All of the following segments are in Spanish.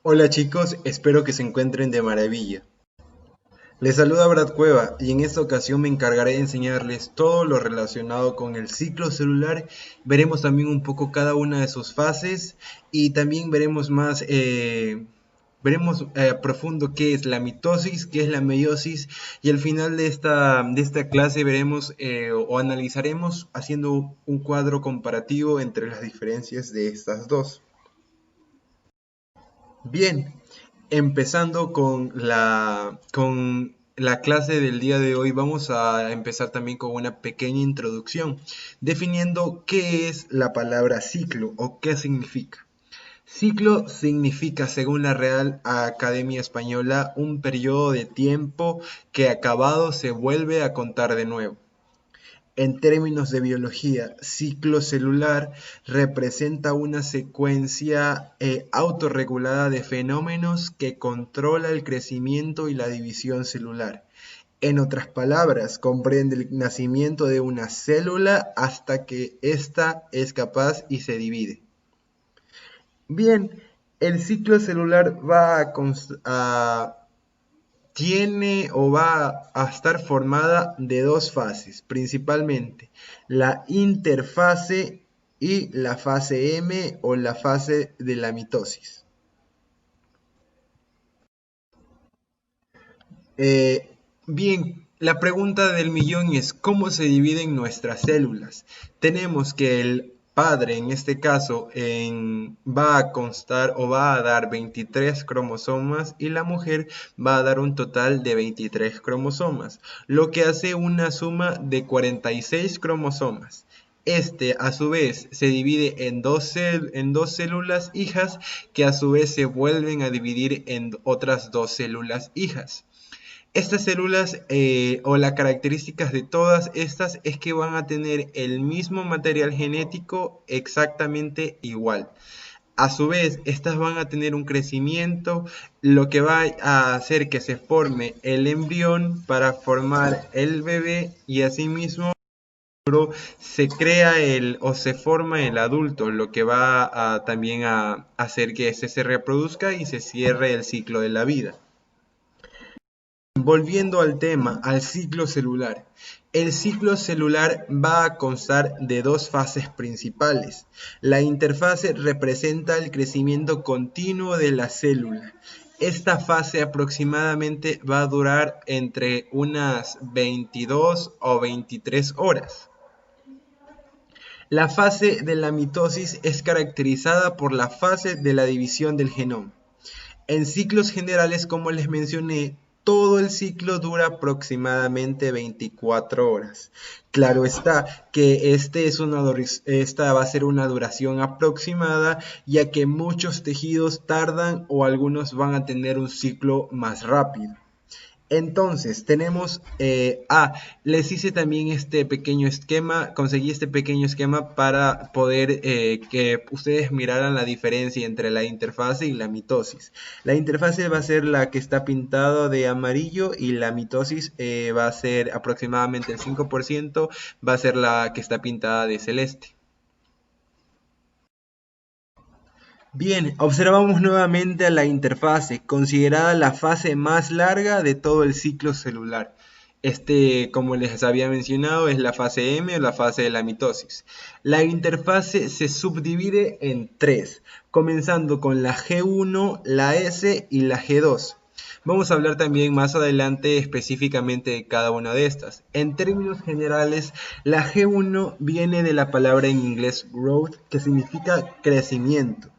Hola chicos, espero que se encuentren de maravilla. Les saluda Brad Cueva y en esta ocasión me encargaré de enseñarles todo lo relacionado con el ciclo celular. Veremos también un poco cada una de sus fases y también veremos a profundo qué es la mitosis, qué es la meiosis y al final de esta clase veremos o analizaremos haciendo un cuadro comparativo entre las diferencias de estas dos. Bien, empezando con la clase del día de hoy, vamos a empezar también con una pequeña introducción, definiendo qué es la palabra ciclo o qué significa. Ciclo significa, según la Real Academia Española, un periodo de tiempo que acabado se vuelve a contar de nuevo. En términos de biología, ciclo celular representa una secuencia autorregulada de fenómenos que controla el crecimiento y la división celular. En otras palabras, comprende el nacimiento de una célula hasta que ésta es capaz y se divide. Bien, el ciclo celular tiene o va a estar formada de dos fases, principalmente la interfase y la fase M o la fase de la mitosis. Bien, la pregunta del millón es ¿cómo se dividen nuestras células? Tenemos que el padre, en este caso, va a constar o va a dar 23 cromosomas y la mujer va a dar un total de 23 cromosomas, lo que hace una suma de 46 cromosomas. Este, a su vez, se divide en dos células hijas que a su vez se vuelven a dividir en otras dos células hijas. Estas células o las características de todas estas es que van a tener el mismo material genético exactamente igual. A su vez, estas van a tener un crecimiento, lo que va a hacer que se forme el embrión para formar el bebé y asimismo se crea o se forma el adulto, lo que va también a hacer que éste se reproduzca y se cierre el ciclo de la vida. Volviendo al tema, al ciclo celular. El ciclo celular va a constar de dos fases principales. La interfase representa el crecimiento continuo de la célula. Esta fase aproximadamente va a durar entre unas 22 o 23 horas. La fase de la mitosis es caracterizada por la fase de la división del genoma. En ciclos generales, como les mencioné, todo el ciclo dura aproximadamente 24 horas. Claro está que esta va a ser una duración aproximada, ya que muchos tejidos tardan o algunos van a tener un ciclo más rápido. Entonces, les hice también este pequeño esquema, conseguí este pequeño esquema para poder que ustedes miraran la diferencia entre la interfase y la mitosis. La interfase va a ser la que está pintada de amarillo y la mitosis va a ser aproximadamente el 5%, va a ser la que está pintada de celeste. Bien, observamos nuevamente a la interfase, considerada la fase más larga de todo el ciclo celular. Como les había mencionado, es la fase M o la fase de la mitosis. La interfase se subdivide en tres, comenzando con la G1, la S y la G2. Vamos a hablar también más adelante específicamente de cada una de estas. En términos generales, la G1 viene de la palabra en inglés growth, que significa crecimiento.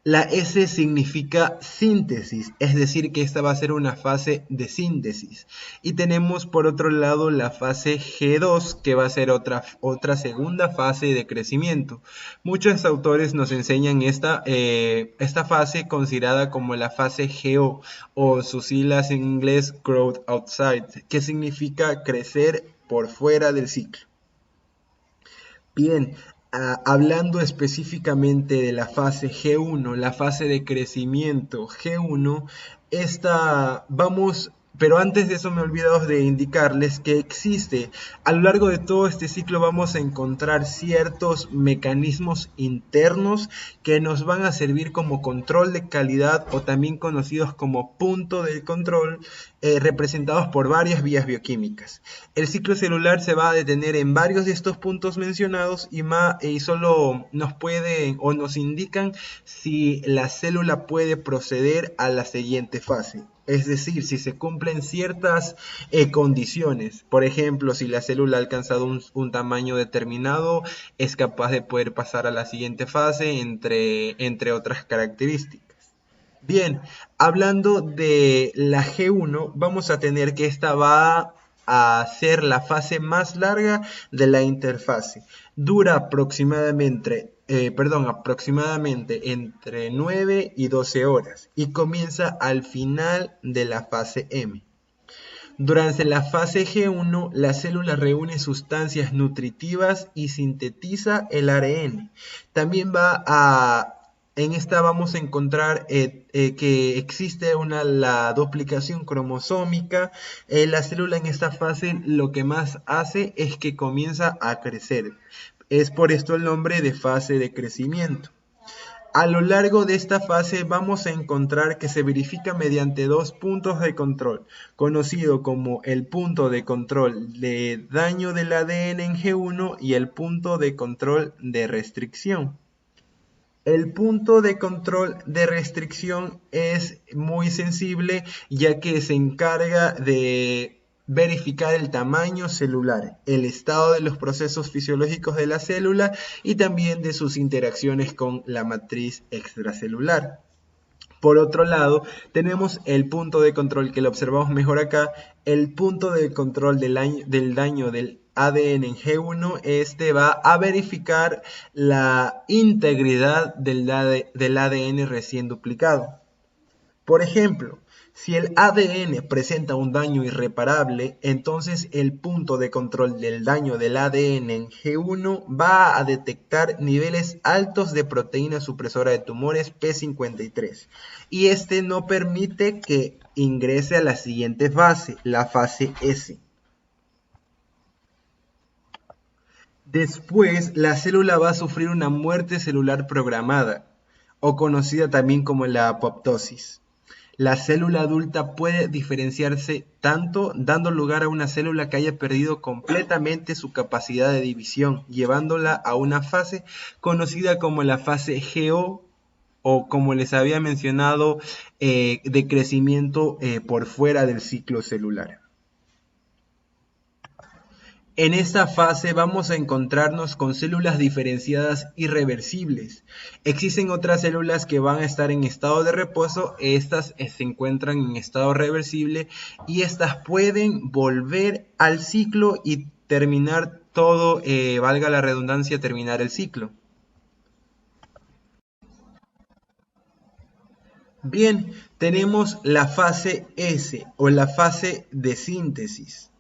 La S significa síntesis, es decir, que esta va a ser una fase de síntesis. Y tenemos por otro lado la fase G2, que va a ser otra segunda fase de crecimiento. Muchos autores nos enseñan esta fase considerada como la fase GO, o sus siglas en inglés Growth Outside, que significa crecer por fuera del ciclo. Bien, hablando específicamente de la fase G1, la fase de crecimiento G1, Pero antes de eso me he olvidado de indicarles que existe, a lo largo de todo este ciclo vamos a encontrar ciertos mecanismos internos que nos van a servir como control de calidad o también conocidos como punto de control, representados por varias vías bioquímicas. El ciclo celular se va a detener en varios de estos puntos mencionados y solo nos pueden o nos indican si la célula puede proceder a la siguiente fase. Es decir, si se cumplen ciertas condiciones. Por ejemplo, si la célula ha alcanzado un tamaño determinado, es capaz de poder pasar a la siguiente fase, entre otras características. Bien, hablando de la G1, vamos a tener que esta va a ser la fase más larga de la interfase. Dura aproximadamente entre 9 y 12 horas y comienza al final de la fase M. Durante la fase G1, la célula reúne sustancias nutritivas y sintetiza el ARN. También en esta vamos a encontrar que existe la duplicación cromosómica. La célula en esta fase lo que más hace es que comienza a crecer. Es por esto el nombre de fase de crecimiento. A lo largo de esta fase vamos a encontrar que se verifica mediante dos puntos de control, conocido como el punto de control de daño del ADN en G1 y el punto de control de restricción. El punto de control de restricción es muy sensible, ya que se encarga de verificar el tamaño celular, el estado de los procesos fisiológicos de la célula y también de sus interacciones con la matriz extracelular. Por otro lado, tenemos el punto de control que lo observamos mejor acá, el punto de control del daño del ADN en G1. Este va a verificar la integridad del ADN recién duplicado. Por ejemplo, si el ADN presenta un daño irreparable, entonces el punto de control del daño del ADN en G1 va a detectar niveles altos de proteína supresora de tumores P53 y este no permite que ingrese a la siguiente fase, la fase S. Después, la célula va a sufrir una muerte celular programada, o conocida también como la apoptosis. La célula adulta puede diferenciarse tanto dando lugar a una célula que haya perdido completamente su capacidad de división, llevándola a una fase conocida como la fase GO, o como les había mencionado, de crecimiento por fuera del ciclo celular. En esta fase vamos a encontrarnos con células diferenciadas irreversibles. Existen otras células que van a estar en estado de reposo, estas se encuentran en estado reversible y estas pueden volver al ciclo y terminar todo, valga la redundancia, terminar el ciclo. Bien, tenemos la fase S o la fase de síntesis.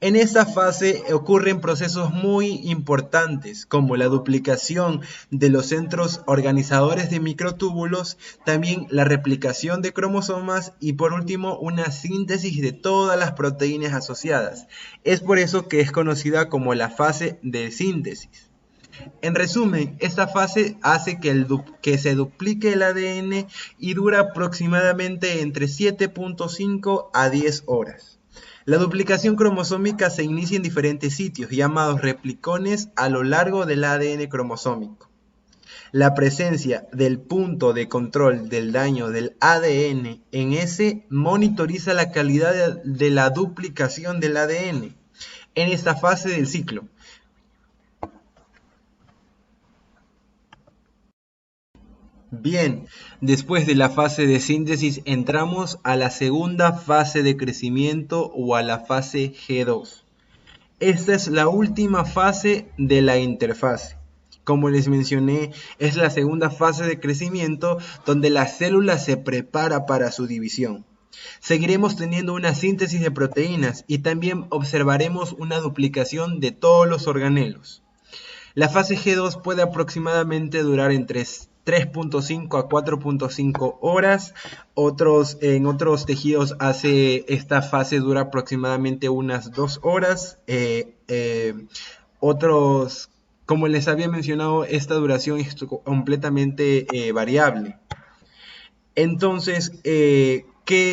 En esta fase ocurren procesos muy importantes como la duplicación de los centros organizadores de microtúbulos, también la replicación de cromosomas y por último una síntesis de todas las proteínas asociadas. Es por eso que es conocida como la fase de síntesis. En resumen, esta fase hace que se duplique el ADN y dura aproximadamente entre 7.5 a 10 horas. La duplicación cromosómica se inicia en diferentes sitios, llamados replicones, a lo largo del ADN cromosómico. La presencia del punto de control del daño del ADN en S monitoriza la calidad de la duplicación del ADN en esta fase del ciclo. Bien, después de la fase de síntesis entramos a la segunda fase de crecimiento o a la fase G2. Esta es la última fase de la interfase. Como les mencioné, es la segunda fase de crecimiento donde la célula se prepara para su división. Seguiremos teniendo una síntesis de proteínas y también observaremos una duplicación de todos los organelos. La fase G2 puede aproximadamente durar entre 3.5 a 4.5 horas. En otros tejidos esta fase dura aproximadamente unas 2 horas. Otros, como les había mencionado, esta duración es completamente variable. Entonces, ¿qué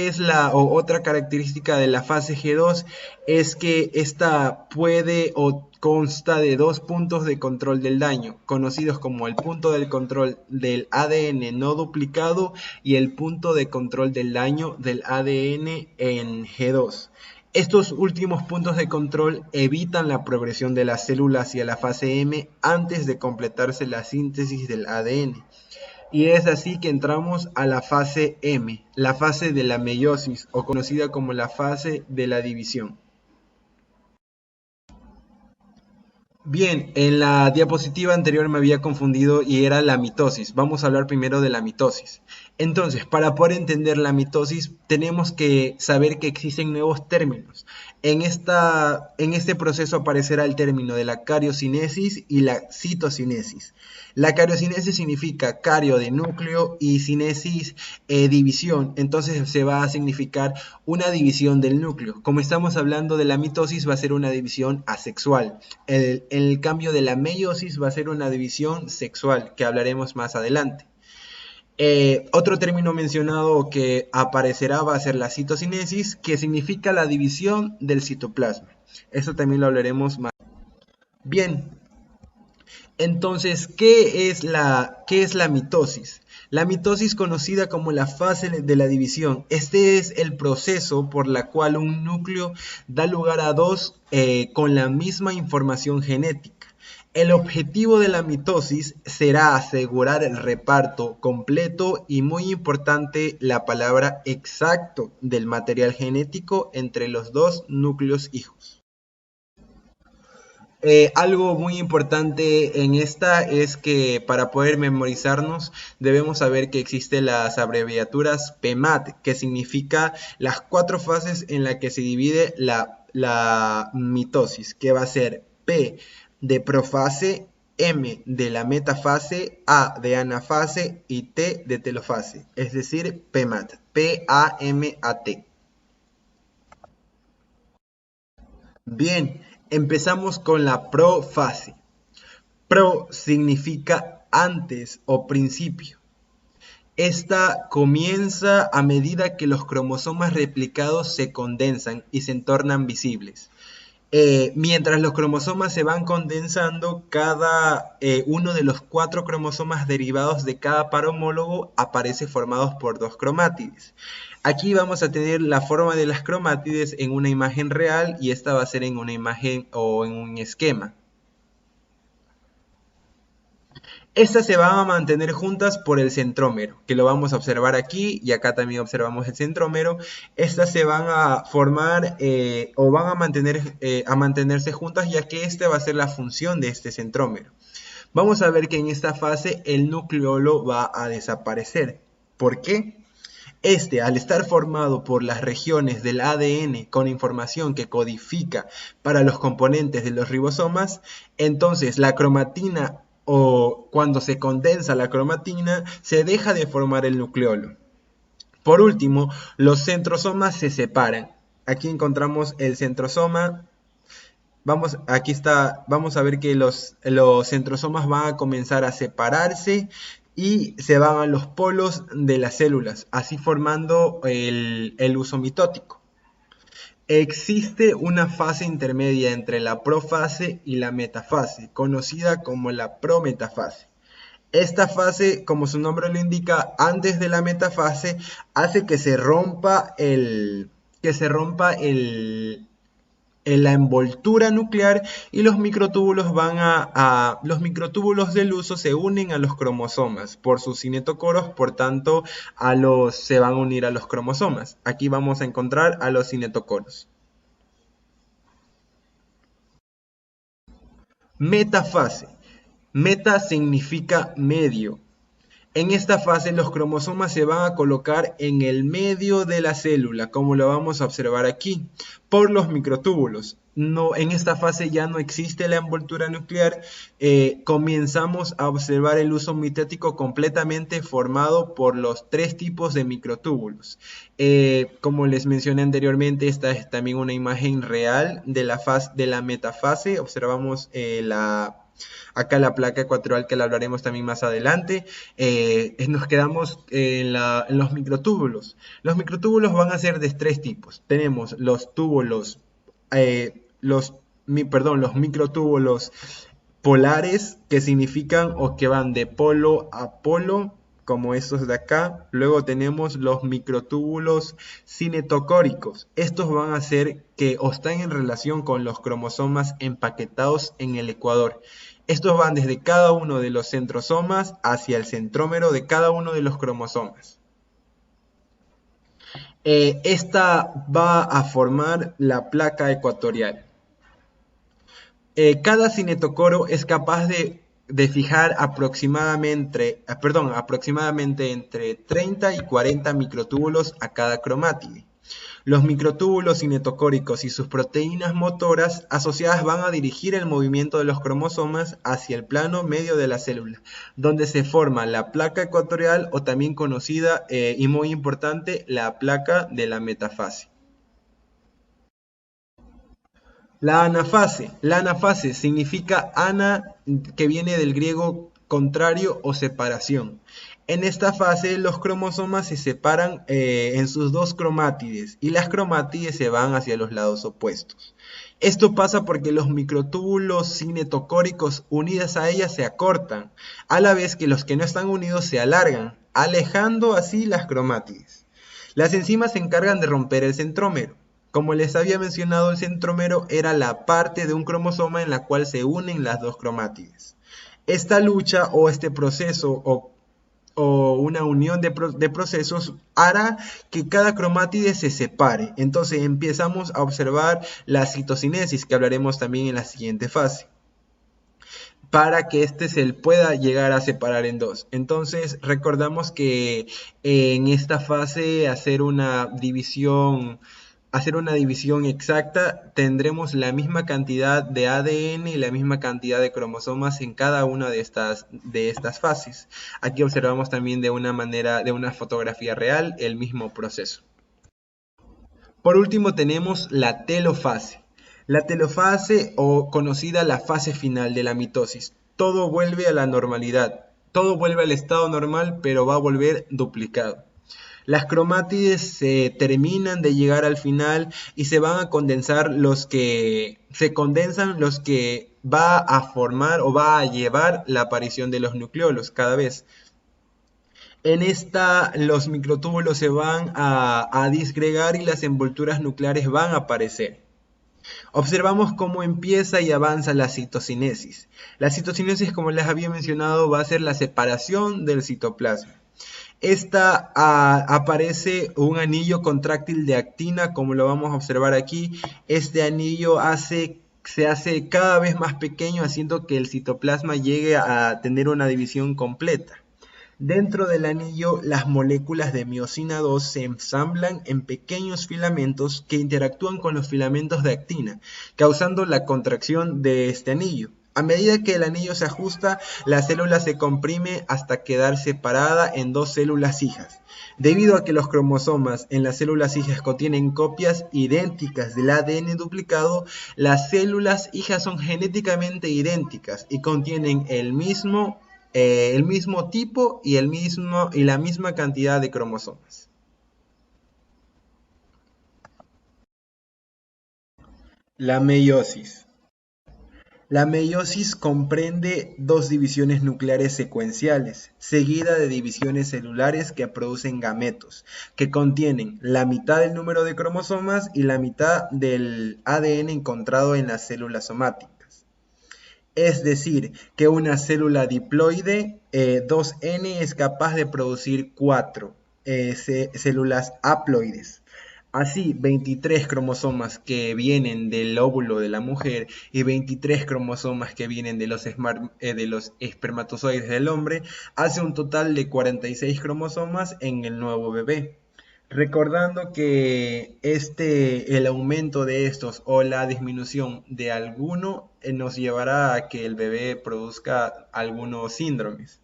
es otra característica de la fase G2? Es que esta puede o consta de dos puntos de control del daño, conocidos como el punto del control del ADN no duplicado y el punto de control del daño del ADN en G2. Estos últimos puntos de control evitan la progresión de la célula hacia la fase M antes de completarse la síntesis del ADN. Y es así que entramos a la fase M, la fase de la meiosis, o conocida como la fase de la división. Bien, en la diapositiva anterior me había confundido y era la mitosis. Vamos a hablar primero de la mitosis. Entonces, para poder entender la mitosis, tenemos que saber que existen nuevos términos. En este proceso aparecerá el término de la cariocinesis y la citocinesis. La cariocinesis significa cario de núcleo y cinesis división, entonces se va a significar una división del núcleo. Como estamos hablando de la mitosis, va a ser una división asexual. El cambio de la meiosis va a ser una división sexual, que hablaremos más adelante. Otro término mencionado que aparecerá va a ser la citocinesis, que significa la división del citoplasma. Eso también lo hablaremos más. Bien, entonces, ¿qué es la mitosis? La mitosis, conocida como la fase de la división, este es el proceso por la cual un núcleo da lugar a dos con la misma información genética. El objetivo de la mitosis será asegurar el reparto completo y, muy importante, la palabra exacto del material genético entre los dos núcleos hijos. Algo muy importante en esta es que para poder memorizarnos debemos saber que existen las abreviaturas PEMAT, que significa las 4 fases en las que se divide la mitosis, que va a ser P de profase, M de la metafase, A de anafase y T de telofase, es decir, PEMAT, P-A-M-A-T. Bien, empezamos con la profase. Pro significa antes o principio. Esta comienza a medida que los cromosomas replicados se condensan y se tornan visibles. Mientras los cromosomas se van condensando, cada uno de los 4 cromosomas derivados de cada par homólogo aparece formados por 2 cromátides. Aquí vamos a tener la forma de las cromátides en una imagen real y esta va a ser en una imagen o en un esquema. Estas se van a mantener juntas por el centrómero, que lo vamos a observar aquí y acá también observamos el centrómero. Estas se van a formar o van a mantenerse juntas, ya que esta va a ser la función de este centrómero. Vamos a ver que en esta fase el nucleolo va a desaparecer. ¿Por qué? Al estar formado por las regiones del ADN con información que codifica para los componentes de los ribosomas, entonces la cromatina, o cuando se condensa la cromatina, se deja de formar el nucleolo. Por último, los centrosomas se separan. Aquí encontramos el centrosoma. Vamos a ver que los centrosomas van a comenzar a separarse y se van a los polos de las células, así formando el uso mitótico. Existe una fase intermedia entre la profase y la metafase, conocida como la prometafase. Esta fase, como su nombre lo indica, antes de la metafase, hace que se rompa la envoltura nuclear y los microtúbulos los microtúbulos del uso se unen a los cromosomas por sus cinetocoros, por tanto se van a unir a los cromosomas. Aquí vamos a encontrar a los cinetocoros. Metafase. Meta significa medio. En esta fase los cromosomas se van a colocar en el medio de la célula, como lo vamos a observar aquí, por los microtúbulos. No, en esta fase ya no existe la envoltura nuclear, comenzamos a observar el uso mitótico completamente formado por los tres tipos de microtúbulos. Como les mencioné anteriormente, esta es también una imagen real de la metafase. Observamos acá la placa ecuatorial, que la hablaremos también más adelante. Nos quedamos en los microtúbulos. Los microtúbulos van a ser de tres tipos. Tenemos los túbulos, los microtúbulos polares, que significan o que van de polo a polo, como estos de acá. Luego tenemos los microtúbulos cinetocóricos. Estos van a ser que o están en relación con los cromosomas empaquetados en el ecuador. Estos van desde cada uno de los centrosomas hacia el centrómero de cada uno de los cromosomas. Esta va a formar la placa ecuatorial. Cada cinetocoro es capaz de fijar aproximadamente entre 30 y 40 microtúbulos a cada cromátide. Los microtúbulos cinetocóricos y sus proteínas motoras asociadas van a dirigir el movimiento de los cromosomas hacia el plano medio de la célula, donde se forma la placa ecuatorial, o también conocida y muy importante, la placa de la metafase. La anafase. La anafase significa ana, que viene del griego contrario o separación. En esta fase los cromosomas se separan en sus dos cromátides, y las cromátides se van hacia los lados opuestos. Esto pasa porque los microtúbulos cinetocóricos unidos a ellas se acortan, a la vez que los que no están unidos se alargan, alejando así las cromátides. Las enzimas se encargan de romper el centrómero. Como les había mencionado, el centrómero era la parte de un cromosoma en la cual se unen las dos cromátides. Esta lucha o este proceso o una unión de procesos hará que cada cromátide se separe. Entonces empezamos a observar la citocinesis, que hablaremos también en la siguiente fase, para que este se pueda llegar a separar en dos. Entonces recordamos que en esta fase hacer una división exacta, tendremos la misma cantidad de ADN y la misma cantidad de cromosomas en cada una de estas fases. Aquí observamos también de una fotografía real, el mismo proceso. Por último tenemos la telofase. La telofase, o conocida la fase final de la mitosis. Todo vuelve a la normalidad. Todo vuelve al estado normal, pero va a volver duplicado. Las cromátides se terminan de llegar al final y se van a condensar los que va a formar o va a llevar la aparición de los nucleolos cada vez. En esta los microtúbulos se van a disgregar y las envolturas nucleares van a aparecer. Observamos cómo empieza y avanza la citocinesis. La citocinesis, como les había mencionado, va a ser la separación del citoplasma. Esta aparece un anillo contráctil de actina, como lo vamos a observar aquí. Este anillo se hace cada vez más pequeño, haciendo que el citoplasma llegue a tener una división completa. Dentro del anillo, las moléculas de miosina II se ensamblan en pequeños filamentos que interactúan con los filamentos de actina, causando la contracción de este anillo. A medida que el anillo se ajusta, la célula se comprime hasta quedar separada en dos células hijas. Debido a que los cromosomas en las células hijas contienen copias idénticas del ADN duplicado, las células hijas son genéticamente idénticas y contienen el mismo tipo y la misma cantidad de cromosomas. La meiosis. La meiosis comprende dos divisiones nucleares secuenciales, seguida de divisiones celulares que producen gametos, que contienen la mitad del número de cromosomas y la mitad del ADN encontrado en las células somáticas. Es decir, que una célula diploide 2N es capaz de producir 4 células haploides. Así, 23 cromosomas que vienen del óvulo de la mujer y 23 cromosomas que vienen de de los espermatozoides del hombre, hace un total de 46 cromosomas en el nuevo bebé. Recordando que el aumento de estos o la disminución de alguno nos llevará a que el bebé produzca algunos síndromes.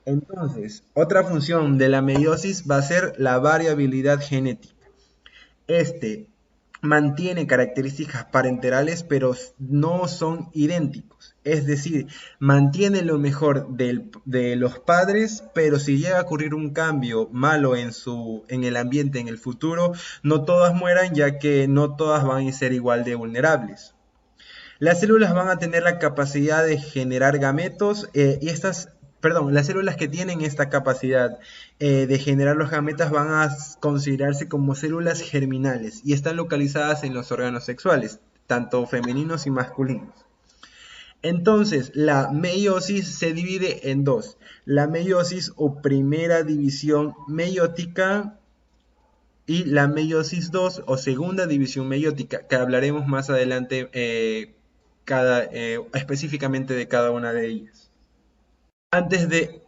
Entonces, otra función de la meiosis va a ser la variabilidad genética. Este mantiene características parenterales, pero no son idénticos. Es decir, mantiene lo mejor de los padres, pero si llega a ocurrir un cambio malo en el ambiente en el futuro, no todas mueran, ya que no todas van a ser igual de vulnerables. Las células van a tener la capacidad de generar gametos las células que tienen esta capacidad de generar los gametas van a considerarse como células germinales y están localizadas en los órganos sexuales, tanto femeninos y masculinos. Entonces, la meiosis se divide en dos. La meiosis o primera división meiótica y la meiosis 2 o segunda división meiótica, que hablaremos más adelante específicamente de cada una de ellas. Antes de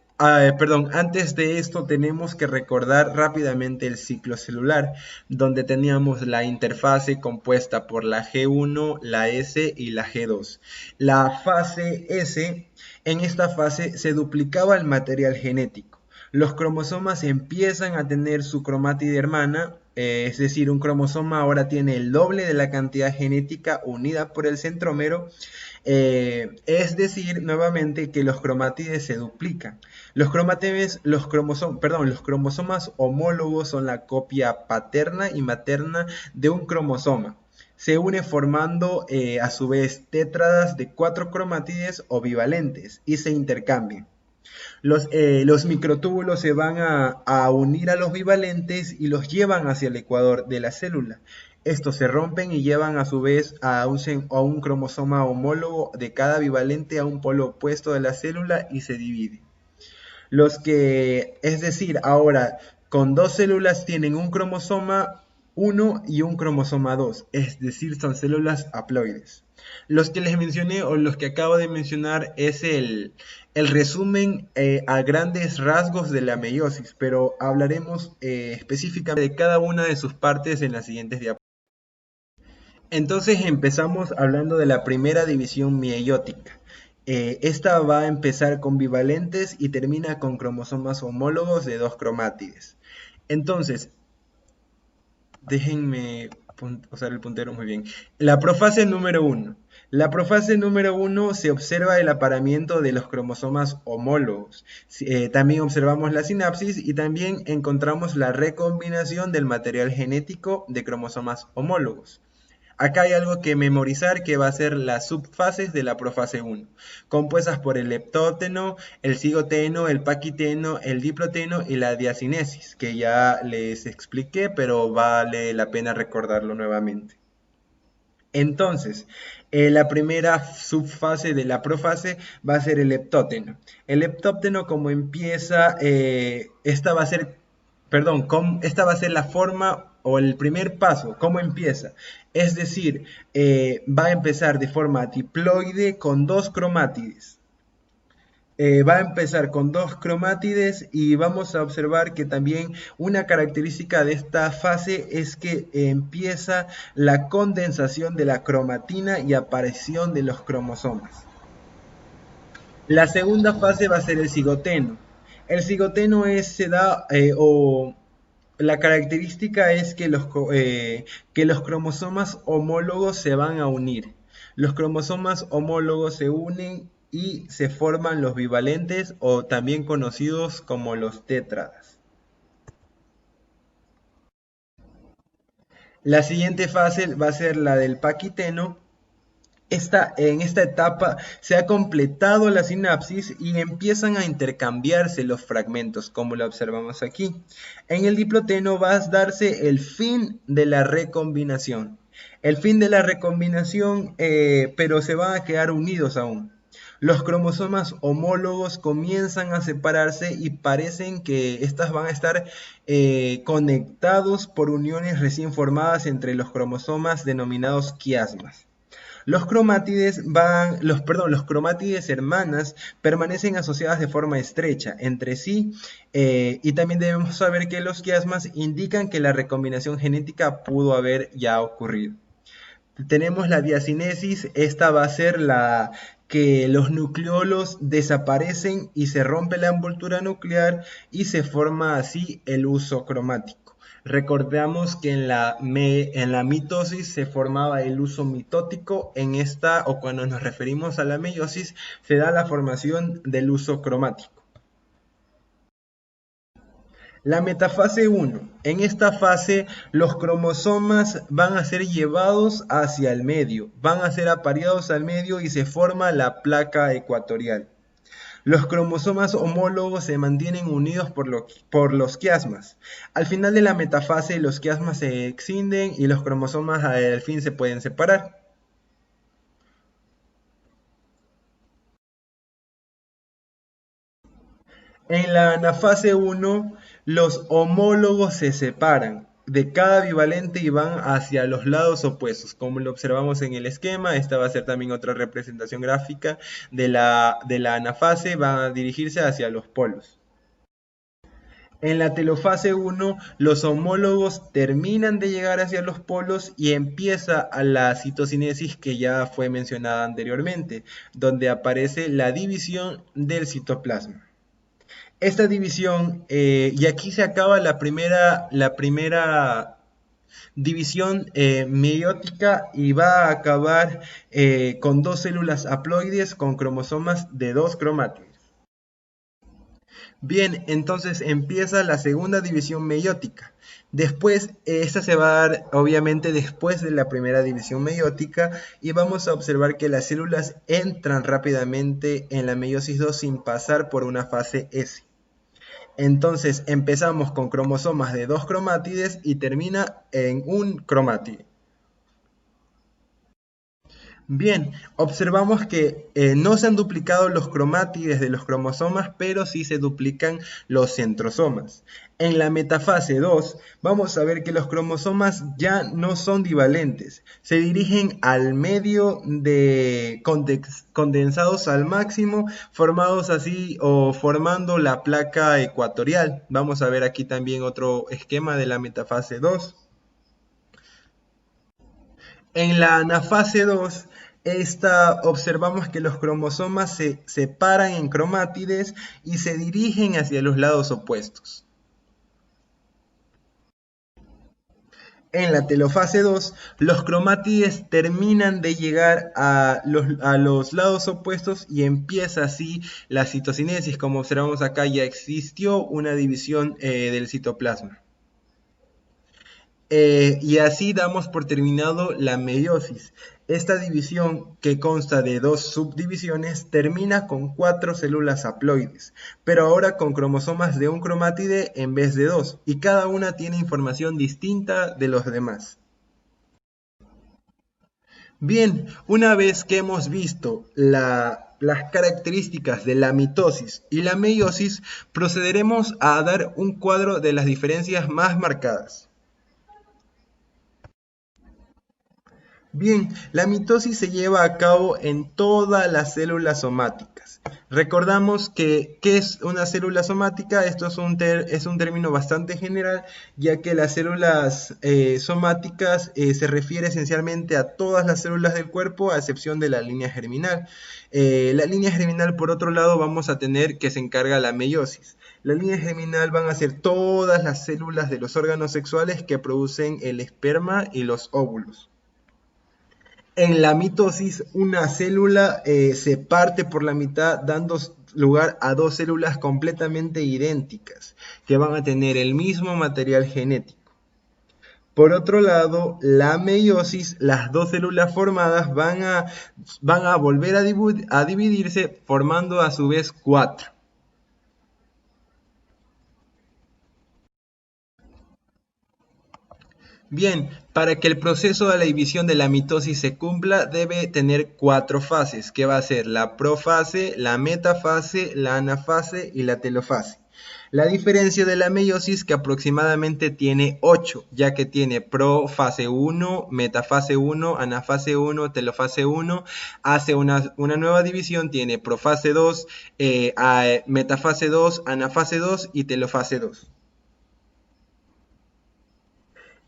esto tenemos que recordar rápidamente el ciclo celular, donde teníamos la interfase compuesta por la G1, la S y la G2. La fase S, en esta fase se duplicaba el material genético. Los cromosomas empiezan a tener su cromátide hermana, es decir, un cromosoma ahora tiene el doble de la cantidad genética unida por el centrómero. Es decir, nuevamente que los cromátides se duplican. Los cromosomas homólogos son la copia paterna y materna de un cromosoma. Se une formando a su vez tétradas de 4 cromátides o bivalentes y se intercambian. Los microtúbulos se van a unir a los bivalentes y los llevan hacia el ecuador de la célula. Estos se rompen y llevan a su vez a un cromosoma homólogo de cada bivalente a un polo opuesto de la célula y se divide. Es decir, ahora con dos células tienen un cromosoma 1 y un cromosoma 2, es decir, son células haploides. Los que les mencioné o los que acabo de mencionar es el resumen a grandes rasgos de la meiosis, pero hablaremos específicamente de cada una de sus partes en las siguientes diapositivas. Entonces empezamos hablando de la primera división meiótica. Esta va a empezar con bivalentes y termina con cromosomas homólogos de 2 cromátides. Entonces, déjenme usar el puntero muy bien. La profase número 1. La profase número 1 se observa el apareamiento de los cromosomas homólogos. También observamos la sinapsis y también encontramos la recombinación del material genético de cromosomas homólogos. Acá hay algo que memorizar que va a ser las subfases de la profase 1, compuestas por el leptóteno, el cigoteno, el paquiteno, el diploteno y la diacinesis, que ya les expliqué, pero vale la pena recordarlo nuevamente. Entonces, la primera subfase de la profase va a ser el leptóteno. El leptóteno, como empieza, esta va a ser la forma o el primer paso, ¿cómo empieza? Es decir, va a empezar de forma diploide con 2 cromátides. Va a empezar con 2 cromátides y vamos a observar que también una característica de esta fase es que empieza la condensación de la cromatina y aparición de los cromosomas. La segunda fase va a ser el cigoteno. El cigoteno la característica es que los cromosomas homólogos se van a unir. Los cromosomas homólogos se unen y se forman los bivalentes o también conocidos como los tétradas. La siguiente fase va a ser la del paquiteno. En esta etapa se ha completado la sinapsis y empiezan a intercambiarse los fragmentos, como lo observamos aquí. En el diploteno va a darse el fin de la recombinación. El fin de la recombinación, pero se van a quedar unidos aún. Los cromosomas homólogos comienzan a separarse y parecen que estas van a estar conectados por uniones recién formadas entre los cromosomas denominados quiasmas. Los cromátides hermanas permanecen asociadas de forma estrecha entre sí, y también debemos saber que los quiasmas indican que la recombinación genética pudo haber ya ocurrido. Tenemos la diacinesis, esta va a ser la que los nucleolos desaparecen y se rompe la envoltura nuclear y se forma así el uso cromático. Recordamos que en la mitosis se formaba el uso mitótico, en esta, o cuando nos referimos a la meiosis, se da la formación del uso cromático. La metafase 1. En esta fase los cromosomas van a ser llevados hacia el medio, van a ser apareados al medio y se forma la placa ecuatorial. Los cromosomas homólogos se mantienen unidos por los quiasmas. Al final de la metafase los quiasmas se excinden y los cromosomas al fin se pueden separar. En la anafase 1, los homólogos se separan de cada bivalente y van hacia los lados opuestos. Como lo observamos en el esquema, esta va a ser también otra representación gráfica de la anafase, van a dirigirse hacia los polos. En la telofase 1, los homólogos terminan de llegar hacia los polos y empieza a la citocinesis que ya fue mencionada anteriormente, donde aparece la división del citoplasma. Esta división, y aquí se acaba la primera división meiótica y va a acabar con dos células haploides con cromosomas de dos cromátides. Bien, entonces empieza la segunda división meiótica. Después, esta se va a dar obviamente después de la primera división meiótica y vamos a observar que las células entran rápidamente en la meiosis 2 sin pasar por una fase S. Entonces empezamos con cromosomas de dos cromátides y termina en un cromátide. Bien, observamos que no se han duplicado los cromátides de los cromosomas, pero sí se duplican los centrosomas. En la metafase 2 vamos a ver que los cromosomas ya no son divalentes, se dirigen al medio de condensados al máximo, formados así o formando la placa ecuatorial. Vamos a ver aquí también otro esquema de la metafase 2. En la anafase 2, observamos que los cromosomas se separan en cromátides y se dirigen hacia los lados opuestos. En la telofase 2, los cromátides terminan de llegar a los lados opuestos y empieza así la citocinesis. Como observamos acá, ya existió una división del citoplasma. Y así damos por terminado la meiosis. Esta división, que consta de dos subdivisiones, termina con 4 células haploides, pero ahora con cromosomas de un cromátide en vez de dos, y cada una tiene información distinta de los demás. Bien, una vez que hemos visto las características de la mitosis y la meiosis, procederemos a dar un cuadro de las diferencias más marcadas. Bien, la mitosis se lleva a cabo en todas las células somáticas. Recordamos que, ¿qué es una célula somática? Esto es un término bastante general, ya que las células somáticas se refiere esencialmente a todas las células del cuerpo, a excepción de la línea germinal. La línea germinal, por otro lado, vamos a tener que se encarga la meiosis. La línea germinal van a ser todas las células de los órganos sexuales que producen el esperma y los óvulos. En la mitosis, una célula se parte por la mitad, dando lugar a dos células completamente idénticas, que van a tener el mismo material genético. Por otro lado, la meiosis, las dos células formadas van a volver a dividirse, formando a su vez 4. Bien, para que el proceso de la división de la mitosis se cumpla, debe tener cuatro fases, que va a ser la profase, la metafase, la anafase y la telofase. La diferencia de la meiosis que aproximadamente tiene 8, ya que tiene profase 1, metafase 1, anafase 1, telofase 1, hace una nueva división, tiene profase 2, metafase 2, anafase 2 y telofase 2.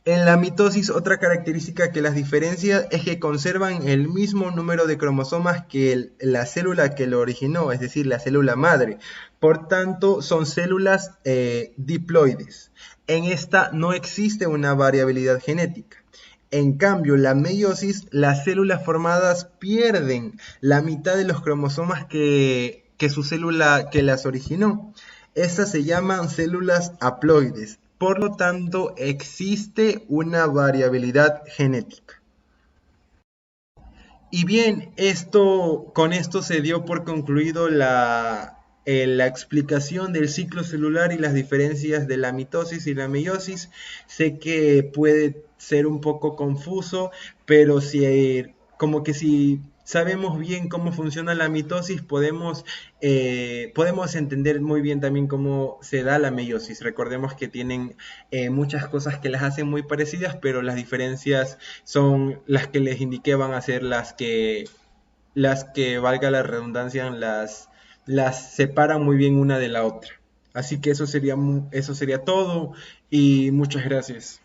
En la mitosis, otra característica que las diferencia es que conservan el mismo número de cromosomas que la célula que lo originó, es decir, la célula madre. Por tanto, son células diploides. En esta no existe una variabilidad genética. En cambio, la meiosis, las células formadas pierden la mitad de los cromosomas que su célula que las originó. Estas se llaman células haploides. Por lo tanto, existe una variabilidad genética. Y bien, con esto se dio por concluido la explicación del ciclo celular y las diferencias de la mitosis y la meiosis. Sé que puede ser un poco confuso, pero como que si sabemos bien cómo funciona la mitosis, podemos entender muy bien también cómo se da la meiosis. Recordemos que tienen muchas cosas que las hacen muy parecidas, pero las diferencias son las que les indiqué, van a ser las que valga la redundancia, las separan muy bien una de la otra. Así que eso sería todo y muchas gracias.